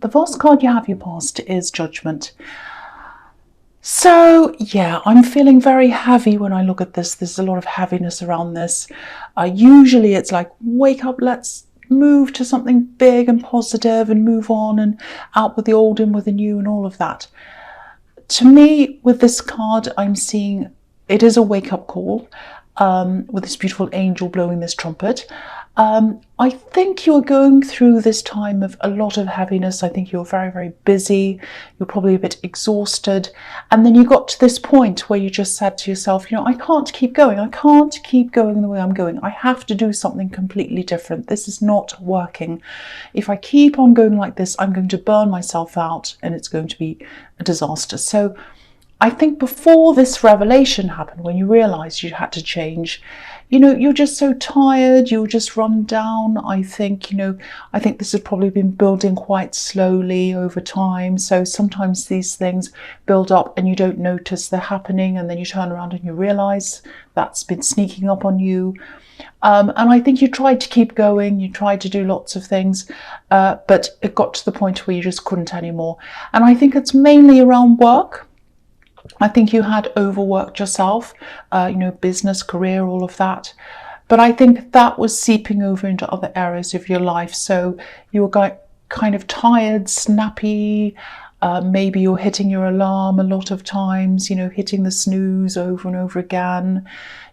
The first card you have your past is Judgment. So yeah, I'm feeling very heavy when I look at this. There's a lot of heaviness around this. Usually it's like, wake up, let's move to something big and positive and move on and out with the old, in with the new and all of that. To me, with this card, I'm seeing it is a wake-up call with this beautiful angel blowing this trumpet. I think you're going through this time of a lot of heaviness. I think you're very, very busy. You're probably a bit exhausted. And then you got to this point where you just said to yourself, I can't keep going. I can't keep going the way I'm going. I have to do something completely different. This is not working. If I keep on going like this, I'm going to burn myself out and it's going to be a disaster. So I think before this revelation happened, when you realized you had to change, you're just so tired, you're just run down. I think this has probably been building quite slowly over time. So sometimes these things build up and you don't notice they're happening, and then you turn around and you realize that's been sneaking up on you. And I think you tried to keep going, you tried to do lots of things, but it got to the point where you just couldn't anymore. And I think it's mainly around work. I think you had overworked yourself, business, career, all of that. But I think that was seeping over into other areas of your life. So you were kind of tired, snappy. Maybe you're hitting your alarm a lot of times, hitting the snooze over and over again.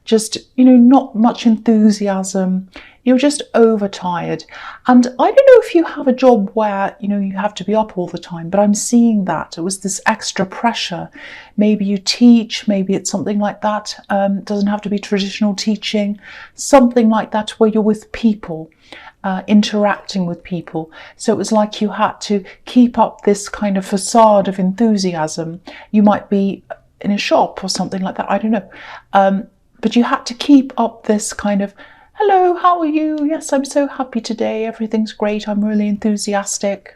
Just, not much enthusiasm. You're just overtired. And I don't know if you have a job where, you have to be up all the time, but I'm seeing that. It was this extra pressure. Maybe you teach, maybe it's something like that. Doesn't have to be traditional teaching, something like that where you're with people, interacting with people. So it was like you had to keep up this kind of facade of enthusiasm. You might be in a shop or something like that, I don't know. But you had to keep up this kind of, hello, how are you? Yes, I'm so happy today. Everything's great. I'm really enthusiastic.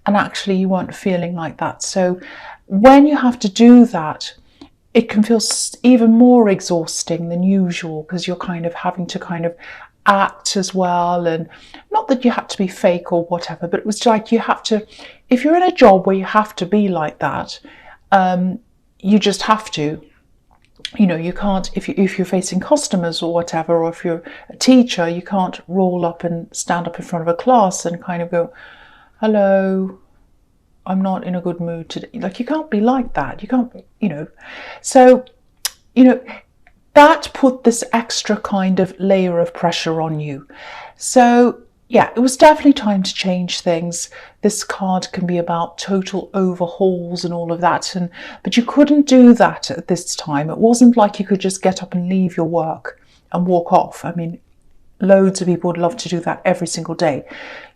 And actually you weren't feeling like that. So when you have to do that, it can feel even more exhausting than usual, because you're kind of having to act as well. And not that you had to be fake or whatever, but it was like you have to, if you're in a job where you have to be like that, you just have to. You can't, if you're facing customers or whatever, or if you're a teacher, you can't roll up and stand up in front of a class and kind of go, hello, I'm not in a good mood today. Like, you can't be like that. You can't, So, that put this extra kind of layer of pressure on you. So, yeah, it was definitely time to change things. This card can be about total overhauls and all of that. But you couldn't do that at this time. It wasn't like you could just get up and leave your work and walk off. I mean, loads of people would love to do that every single day.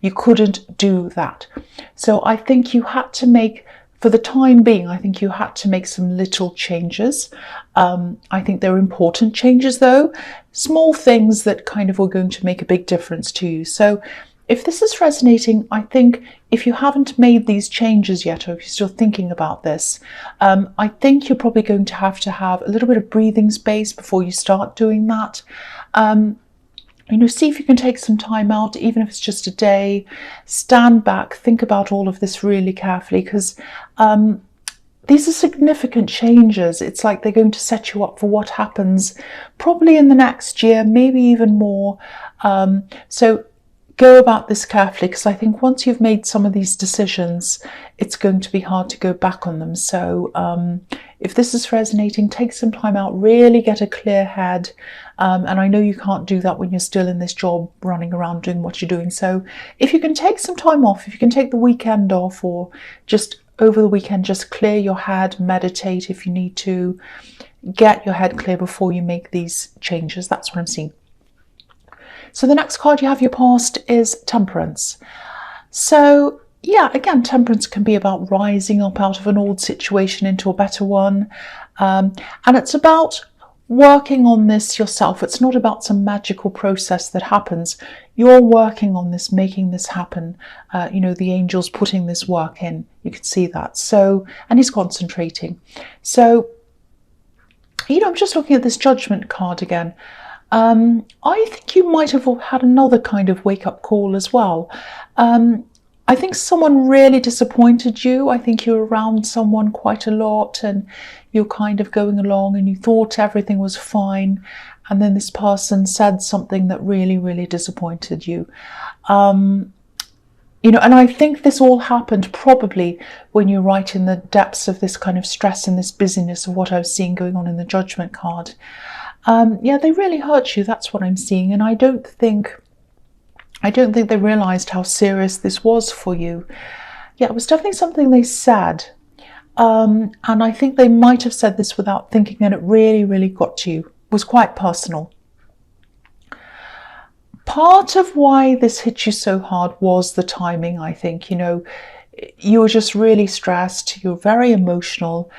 You couldn't do that. So I think you had to make, for the time being, I think you had to make some little changes. I think they're important changes though, small things that kind of were going to make a big difference to you. So if this is resonating, I think if you haven't made these changes yet, or if you're still thinking about this, I think you're probably going to have a little bit of breathing space before you start doing that. See if you can take some time out, even if it's just a day, stand back, think about all of this really carefully, because these are significant changes. It's like they're going to set you up for what happens probably in the next year, maybe even more. So go about this carefully, because I think once you've made some of these decisions, it's going to be hard to go back on them. So if this is resonating, take some time out, really get a clear head. And I know you can't do that when you're still in this job, running around doing what you're doing. So if you can take some time off, if you can take the weekend off, or just over the weekend, just clear your head, meditate if you need to, get your head clear before you make these changes. That's what I'm seeing. So the next card you have your past is Temperance. So yeah, again, Temperance can be about rising up out of an old situation into a better one. And it's about working on this yourself. It's not about some magical process that happens. You're working on this, making this happen. The angel's putting this work in. You can see that. So, and he's concentrating. So, I'm just looking at this Judgment card again. I think you might have had another kind of wake-up call as well. I think someone really disappointed you. I think you're around someone quite a lot and you're kind of going along and you thought everything was fine. And then this person said something that really, really disappointed you. And I think this all happened probably when you're right in the depths of this kind of stress and this busyness of what I was seeing going on in the Judgment card. They really hurt you. That's what I'm seeing. And I don't think they realised how serious this was for you. Yeah, it was definitely something they said. And I think they might have said this without thinking, and it really, really got to you. It was quite personal. Part of why this hit you so hard was the timing, I think. You were just really stressed. You were very emotional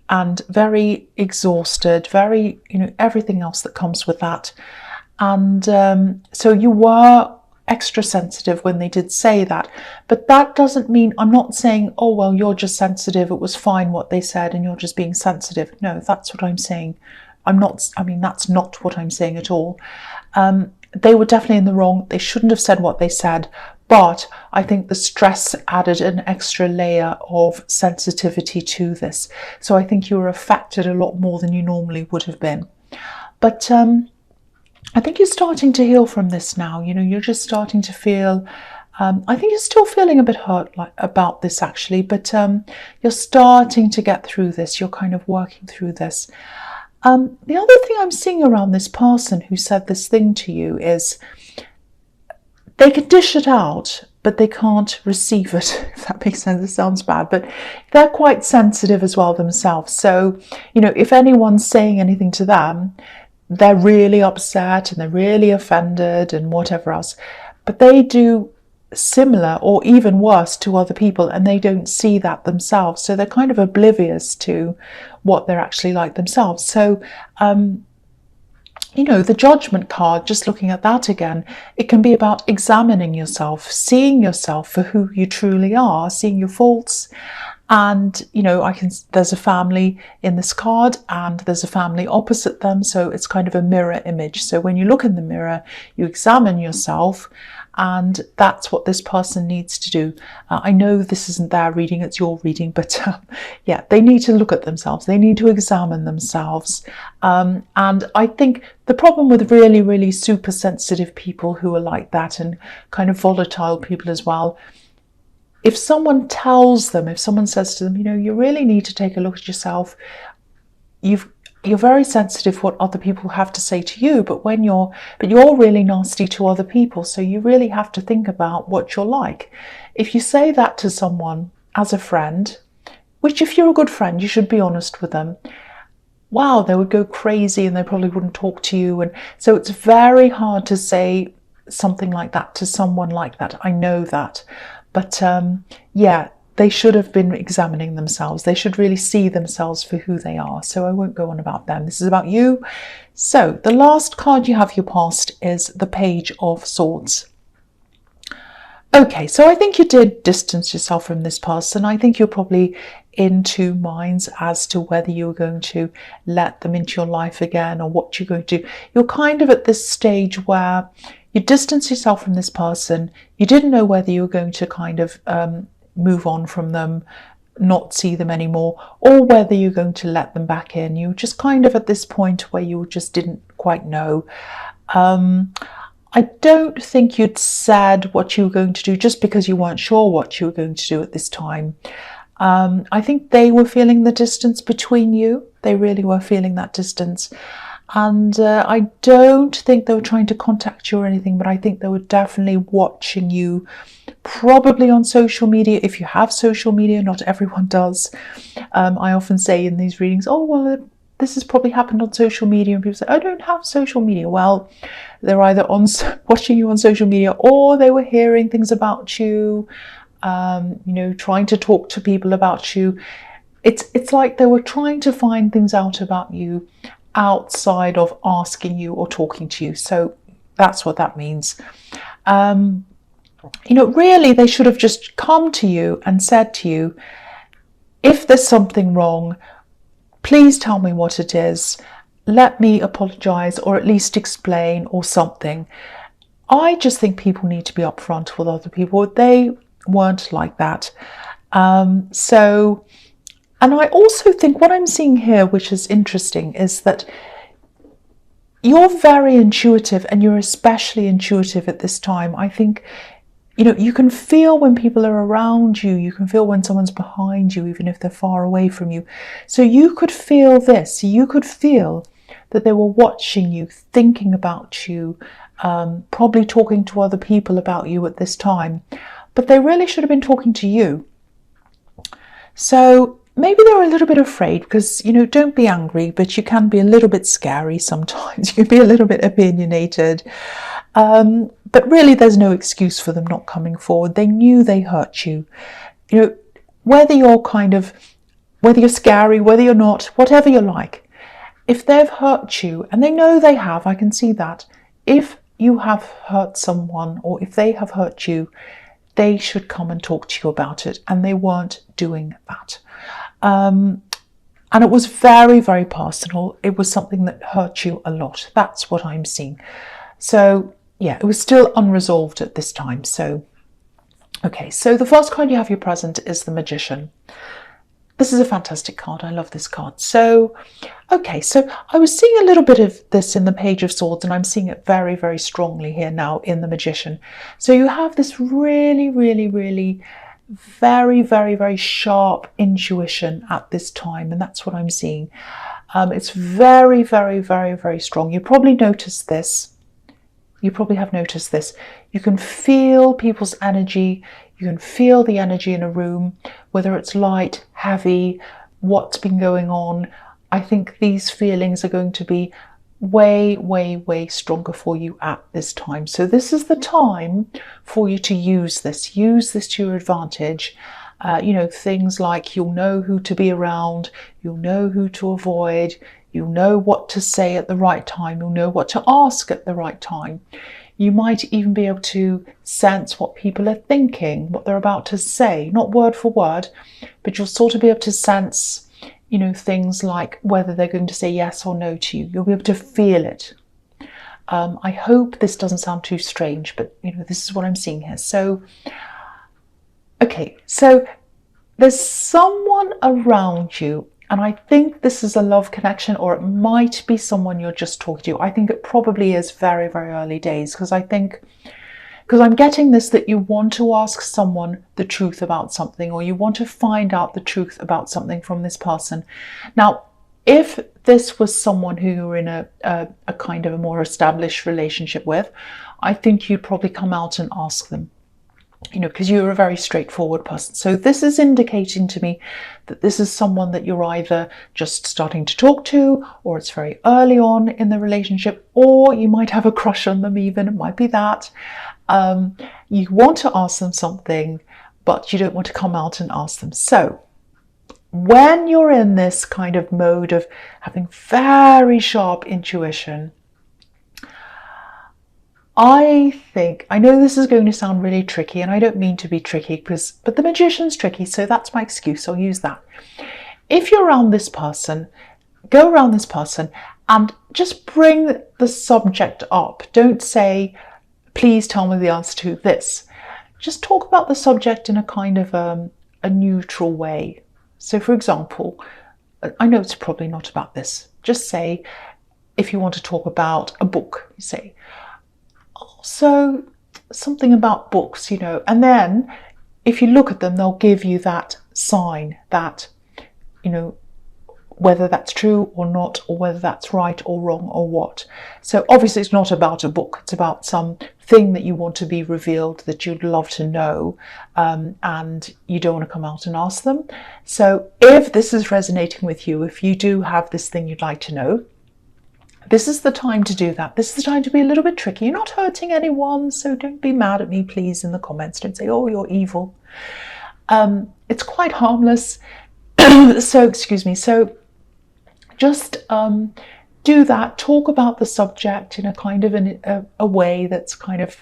and very exhausted, very, everything else that comes with that. And so you were extra sensitive when they did say that. But that doesn't mean, I'm not saying, oh, well, you're just sensitive. It was fine what they said and you're just being sensitive. No, that's what I'm saying. That's not what I'm saying at all. They were definitely in the wrong. They shouldn't have said what they said. But I think the stress added an extra layer of sensitivity to this. So I think you were affected a lot more than you normally would have been. But I think you're starting to heal from this now. You're just starting to feel, I think you're still feeling a bit hurt about this actually, but you're starting to get through this. You're kind of working through this. The other thing I'm seeing around this person who said this thing to you is they can dish it out, but they can't receive it, if that makes sense. It sounds bad, but they're quite sensitive as well themselves. So, if anyone's saying anything to them, they're really upset and they're really offended and whatever else. But they do similar or even worse to other people and they don't see that themselves. So they're kind of oblivious to what they're actually like themselves. So, the Judgment card, just looking at that again, it can be about examining yourself, seeing yourself for who you truly are, seeing your faults. And, there's a family in this card and there's a family opposite them. So it's kind of a mirror image. So when you look in the mirror, you examine yourself. And that's what this person needs to do. I know this isn't their reading, it's your reading, but they need to look at themselves. They need to examine themselves. And I think the problem with really, really super sensitive people who are like that and kind of volatile people as well, if someone says to them, you really need to take a look at yourself. You're very sensitive what other people have to say to you, but you're really nasty to other people. So you really have to think about what you're like. If you say that to someone as a friend, which if you're a good friend, you should be honest with them. Wow, they would go crazy and they probably wouldn't talk to you. And so it's very hard to say something like that to someone like that. I know that. But they should have been examining themselves. They should really see themselves for who they are. So I won't go on about them. This is about you. So the last card you have your past is the Page of Swords. Okay, so I think you did distance yourself from this person. I think you're probably in two minds as to whether you're going to let them into your life again or what you're going to do. You're kind of at this stage where you distance yourself from this person. You didn't know whether you were going to kind of move on from them, not see them anymore, or whether you're going to let them back in. You were just kind of at this point where you just didn't quite know. I don't think you'd said what you were going to do just because you weren't sure what you were going to do at this time. I think they were feeling the distance between you. They really were feeling that distance. And I don't think they were trying to contact you or anything, but I think they were definitely watching you, probably on social media. If you have social media, not everyone does. I often say in these readings, oh, well, this has probably happened on social media. And people say, I don't have social media. Well, they're either watching you on social media or they were hearing things about you, trying to talk to people about you. It's like they were trying to find things out about you outside of asking you or talking to you. So that's what that means. Really they should have just come to you and said to you, if there's something wrong, please tell me what it is. Let me apologize or at least explain or something. I just think people need to be upfront with other people. weren't like that. And I also think what I'm seeing here, which is interesting, is that you're very intuitive, and you're especially intuitive at this time. I think, you can feel when people are around you. You can feel when someone's behind you, even if they're far away from you. So you could feel this. You could feel that they were watching you, thinking about you, probably talking to other people about you at this time. But they really should have been talking to you. So maybe they're a little bit afraid because, don't be angry, but you can be a little bit scary sometimes. You can be a little bit opinionated. But really, there's no excuse for them not coming forward. They knew they hurt you. Whether you're scary, whether you're not, whatever you're like, if they've hurt you, and they know they have, I can see that. If you have hurt someone, or if they have hurt you, they should come and talk to you about it, and they weren't doing that. And it was very, very personal. It was something that hurt you a lot. That's what I'm seeing. So yeah, it was still unresolved at this time. So, okay, so the first card you have your present is the Magician. This is a fantastic card. I love this card. So, okay, so I was seeing a little bit of this in the Page of Swords, and I'm seeing it very, very strongly here now in the Magician. So you have this really, really, really very, very, very sharp intuition at this time, and that's what I'm seeing. It's very, very, very, very strong. You probably noticed this. You probably have noticed this. You can feel people's energy. You can feel the energy in a room, whether it's light, heavy, what's been going on. I think these feelings are going to be way, way, way stronger for you at this time. So this is the time for you to use this to your advantage. Things like you'll know who to be around, you'll know who to avoid, you'll know what to say at the right time, you'll know what to ask at the right time. You might even be able to sense what people are thinking, what they're about to say, not word for word, but you'll sort of be able to sense, things like whether they're going to say yes or no to you. You'll be able to feel it. I hope this doesn't sound too strange, but this is what I'm seeing here. So, okay, so there's someone around you, and I think this is a love connection, or it might be someone you're just talking to. I think it probably is very, very early days, because I'm getting this, that you want to ask someone the truth about something, or you want to find out the truth about something from this person. Now, if this was someone who you're in a kind of a more established relationship with, I think you'd probably come out and ask them, because you're a very straightforward person. So this is indicating to me that this is someone that you're either just starting to talk to, or it's very early on in the relationship, or you might have a crush on them even. It might be that. You want to ask them something, but you don't want to come out and ask them. So when you're in this kind of mode of having very sharp intuition, I know this is going to sound really tricky, and I don't mean to be tricky, but the Magician's tricky, so that's my excuse. I'll use that. If you're around this person, go around this person and just bring the subject up. Don't say, please tell me the answer to this. Just talk about the subject in a kind of a neutral way. So, for example, I know it's probably not about this. Just say, if you want to talk about a book, you say, so something about books, and then if you look at them, they'll give you that sign that, whether that's true or not, or whether that's right or wrong or what. So obviously it's not about a book, it's about something that you want to be revealed, that you'd love to know, and you don't want to come out and ask them. So if this is resonating with you, if you do have this thing you'd like to know, this is the time to do that. This is the time to be a little bit tricky. You're not hurting anyone, so don't be mad at me, please, in the comments. Don't say, oh, you're evil. It's quite harmless. So, excuse me. So just do that. Talk about the subject in a kind of a way that's kind of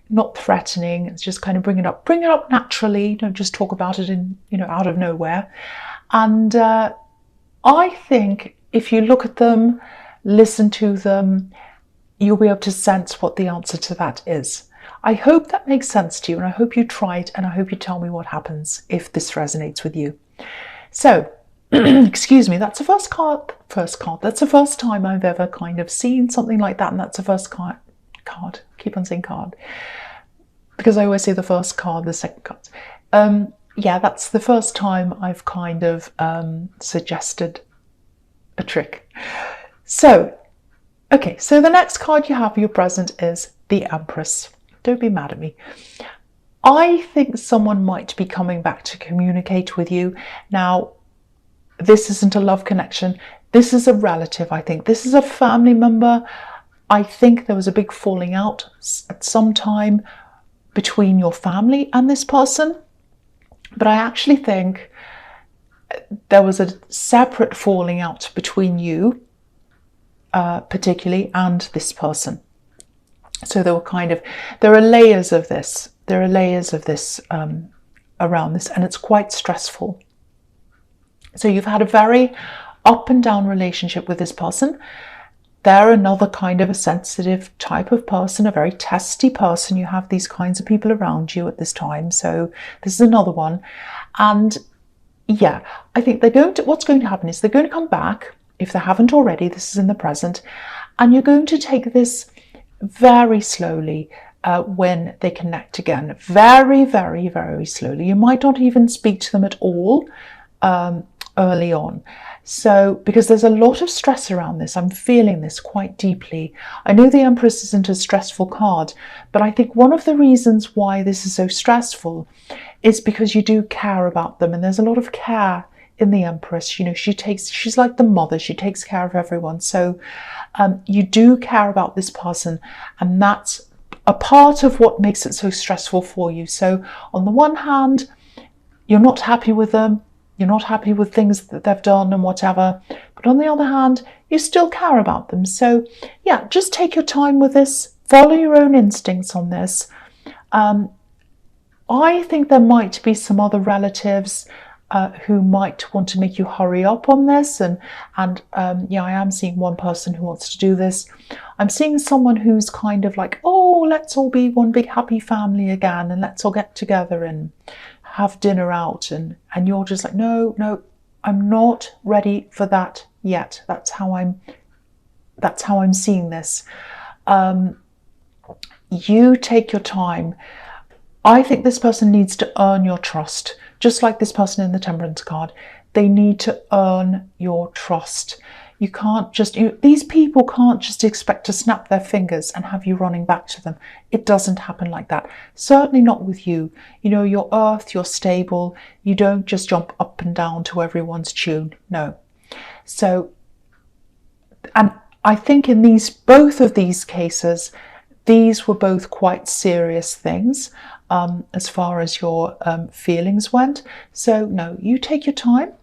not threatening. It's just kind of bring it up naturally. Don't just talk about it in, out of nowhere. And I think if you look at them, listen to them, you'll be able to sense what the answer to that is. I hope that makes sense to you, and I hope you try it, and I hope you tell me what happens if this resonates with you. So, excuse me, that's the first card. That's the first time I've ever kind of seen something like that, and that's the first card. Keep on saying card, because I always say the first card, the second card. Yeah, that's the first time I've kind of suggested a trick. So, okay, so the next card you have for your present is the Empress. Don't be mad at me. I think someone might be coming back to communicate with you. Now, this isn't a love connection. This is a relative, I think. This is a family member. I think there was a big falling out at some time between your family and this person. But I actually think there was a separate falling out between you, particularly, and this person. So there are layers of this. There are layers of this around this, and it's quite stressful. So you've had a very up and down relationship with this person. They're another kind of a sensitive type of person, a very testy person. You have these kinds of people around you at this time. So this is another one. And yeah, I think what's going to happen is they're going to come back, if they haven't already. This is in the present. And you're going to take this very slowly when they connect again. Very, very, very slowly. You might not even speak to them at all early on. So, because there's a lot of stress around this, I'm feeling this quite deeply. I know the Empress isn't a stressful card, but I think one of the reasons why this is so stressful is because you do care about them, and there's a lot of care in the Empress. You know, she's like the mother, she takes care of everyone. So you do care about this person, and that's a part of what makes it so stressful for you. So on the one hand, you're not happy with them, you're not happy with things that they've done and whatever, but on the other hand, you still care about them. So yeah, just take your time with this, follow your own instincts on this. I think there might be some other relatives who might want to make you hurry up on this, and yeah, I am seeing one person who wants to do this. I'm seeing someone who's kind of like, oh, let's all be one big happy family again, and let's all get together and have dinner out, and you're just like, no, I'm not ready for that yet. That's how I'm seeing this. You take your time. I think this person needs to earn your trust, just like this person in the Temperance card. They need to earn your trust. You can't just, these people can't just expect to snap their fingers and have you running back to them. It doesn't happen like that. Certainly not with you. You know, you're earth, you're stable. You don't just jump up and down to everyone's tune. No. So, and I think in both of these cases, these were both quite serious things as far as your feelings went. So no, you take your time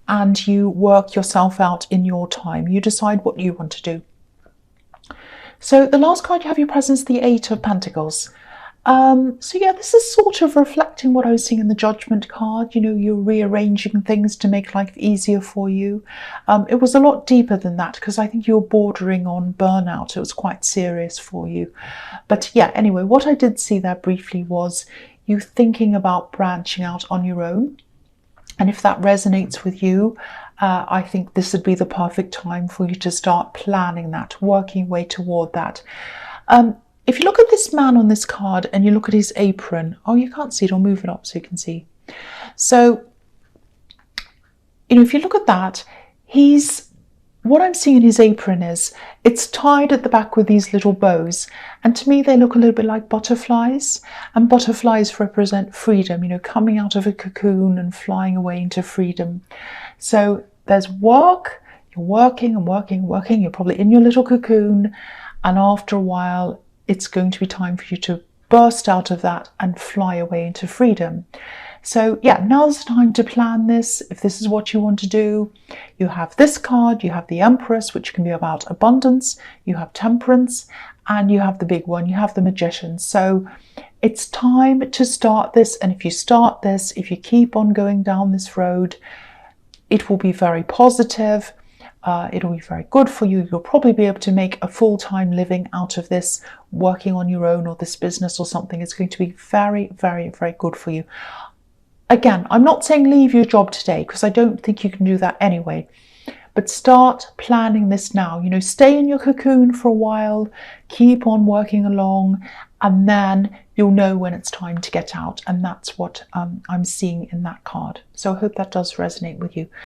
and you work yourself out in your time. You decide what you want to do. So the last card you have your presence, the Eight of Pentacles. So yeah, this is sort of reflecting what I was seeing in the Judgment card. You know, you're rearranging things to make life easier for you. It was a lot deeper than that, because I think you were bordering on burnout. It was quite serious for you. But yeah, anyway, what I did see there briefly was you thinking about branching out on your own. And if that resonates with you, I think this would be the perfect time for you to start planning that, working way toward that. If you look at this man on this card and you look at his apron, oh, you can't see it, I'll move it up so you can see. So, you know, if you look at that, what I'm seeing in his apron is, it's tied at the back with these little bows. And to me, they look a little bit like butterflies. And butterflies represent freedom, you know, coming out of a cocoon and flying away into freedom. So there's work, you're working and working and working. You're probably in your little cocoon. And after a while, it's going to be time for you to burst out of that and fly away into freedom. So yeah, now's the time to plan this. If this is what you want to do, you have this card, you have the Empress, which can be about abundance, you have Temperance, and you have the big one, you have the Magician. So it's time to start this. And if you start this, if you keep on going down this road, it will be very positive. It'll be very good for you. You'll probably be able to make a full-time living out of this, working on your own or this business or something. It's going to be very, very, very good for you. Again, I'm not saying leave your job today, because I don't think you can do that anyway. But start planning this now. You know, stay in your cocoon for a while, keep on working along, and then you'll know when it's time to get out. And that's what I'm seeing in that card. So I hope that does resonate with you.